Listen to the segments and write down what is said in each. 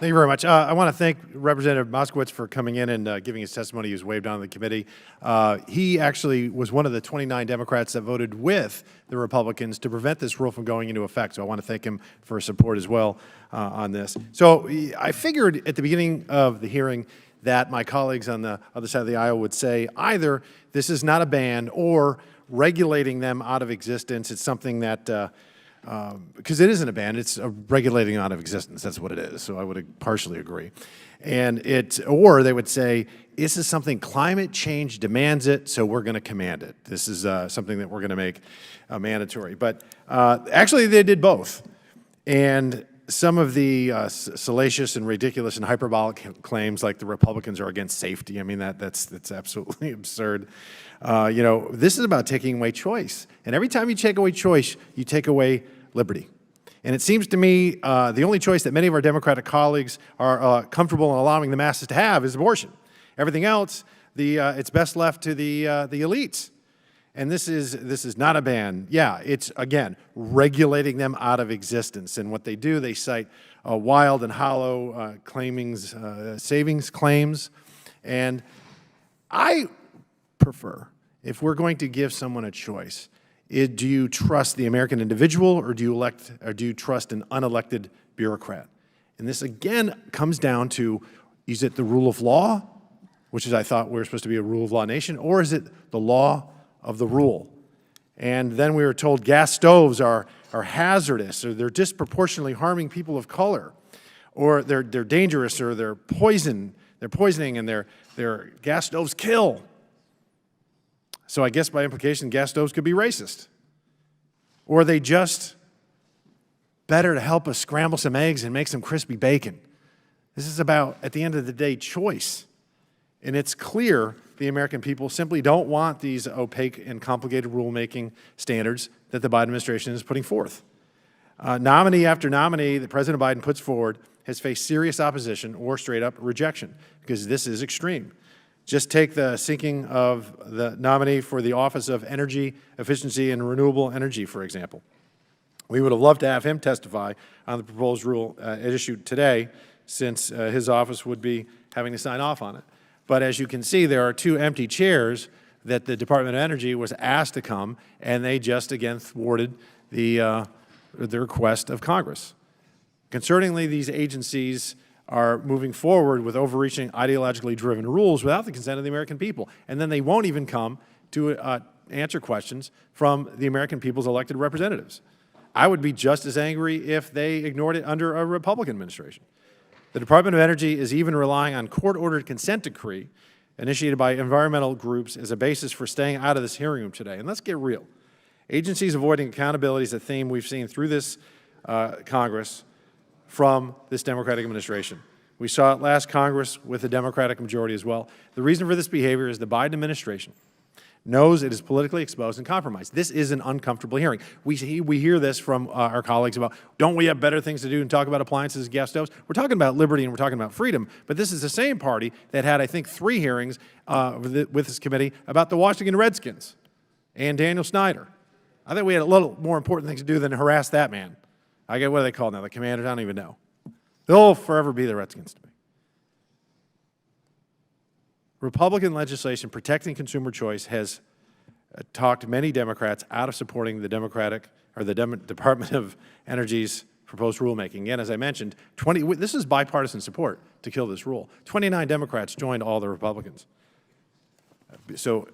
Thank you very much. I want to thank Representative Moskowitz for coming in and giving his testimony. He was waved on the committee. He actually was one of the 29 Democrats that voted with the Republicans to prevent this rule from going into effect. So I want to thank him for his support as well on this. So I figured at the beginning of the hearing that my colleagues on the other side of the aisle would say either this is not a ban or regulating them out of existence. It's something that because it isn't a ban, it's a regulating out of existence. That's what it is. So I would partially agree. And or they would say, this is something climate change demands it, so we're going to command it. This is something that we're going to make mandatory. But actually, they did both. And some of the salacious and ridiculous and hyperbolic claims, like the Republicans are against safety, I mean, that's absolutely absurd. You know, this is about taking away choice. And every time you take away choice, you take away liberty. And it seems to me the only choice that many of our Democratic colleagues are comfortable in allowing the masses to have is abortion. Everything else, it's best left to the elites. And this is not a ban. Yeah, it's, again, regulating them out of existence. And what they do, they cite wild and hollow savings claims. And I prefer, if we're going to give someone a choice, do you trust the American individual or do you trust an unelected bureaucrat? And this, again, comes down to, is it the rule of law, which is I thought we were supposed to be a rule of law nation, or is it the law of the rule? And then we were told gas stoves are hazardous, or they're disproportionately harming people of color, or they're dangerous, or they're poisoning, and their gas stoves kill. So I guess by implication, gas stoves could be racist. Or are they just better to help us scramble some eggs and make some crispy bacon? This is about, at the end of the day, choice. And it's clear the American people simply don't want these opaque and complicated rulemaking standards that the Biden administration is putting forth. Nominee after nominee that President Biden puts forward has faced serious opposition or straight-up rejection, because this is extreme. Just take the sinking of the nominee for the Office of Energy Efficiency and Renewable Energy, for example. We would have loved to have him testify on the proposed rule issued today, since his office would be having to sign off on it. But as you can see, there are 2 empty chairs that the Department of Energy was asked to come, and they just, again, thwarted the request of Congress. Concerningly, these agencies are moving forward with overreaching, ideologically driven rules without the consent of the American people. And then they won't even come to answer questions from the American people's elected representatives. I would be just as angry if they ignored it under a Republican administration. The Department of Energy is even relying on court-ordered consent decree initiated by environmental groups as a basis for staying out of this hearing room today. And let's get real. Agencies avoiding accountability is a theme we've seen through this Congress from this Democratic administration. We saw it last Congress with a Democratic majority as well. The reason for this behavior is the Biden administration knows it is politically exposed and compromised. This is an uncomfortable hearing. We hear this from our colleagues about, don't we have better things to do than talk about appliances and gas stoves? We're talking about liberty and we're talking about freedom, but this is the same party that had, I think, 3 hearings with this committee about the Washington Redskins and Daniel Snyder. I think we had a little more important things to do than harass that man. I get, what do they call now, the Commanders? I don't even know. They'll forever be the Redskins to me. Republican legislation protecting consumer choice has talked many Democrats out of supporting the Department of Energy's proposed rulemaking. Again, as I mentioned, this is bipartisan support to kill this rule. 29 Democrats joined all the Republicans. So,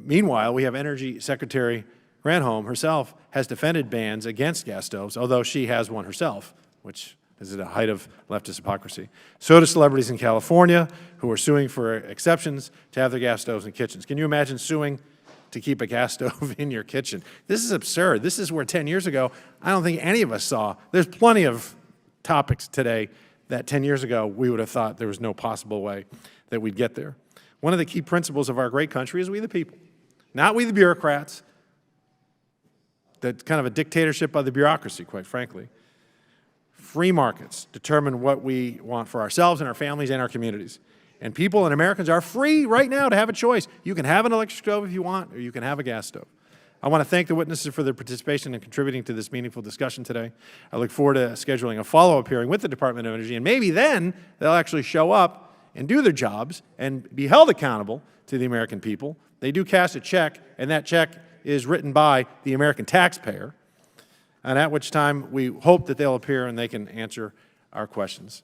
meanwhile, we have Energy Secretary Granholm herself has defended bans against gas stoves, although she has one herself, which is at a height of leftist hypocrisy. So do celebrities in California who are suing for exceptions to have their gas stoves in kitchens. Can you imagine suing to keep a gas stove in your kitchen? This is absurd. This is where 10 years ago, I don't think any of us saw. There's plenty of topics today that 10 years ago we would have thought there was no possible way that we'd get there. One of the key principles of our great country is we the people, not we the bureaucrats. That's kind of a dictatorship by the bureaucracy, quite frankly. Free markets determine what we want for ourselves and our families and our communities. And people and Americans are free right now to have a choice. You can have an electric stove if you want, or you can have a gas stove. I want to thank the witnesses for their participation and contributing to this meaningful discussion today. I look forward to scheduling a follow-up hearing with the Department of Energy, and maybe then they'll actually show up and do their jobs and be held accountable to the American people. They do cast a check, and that check is written by the American taxpayer, and at which time we hope that they'll appear and they can answer our questions.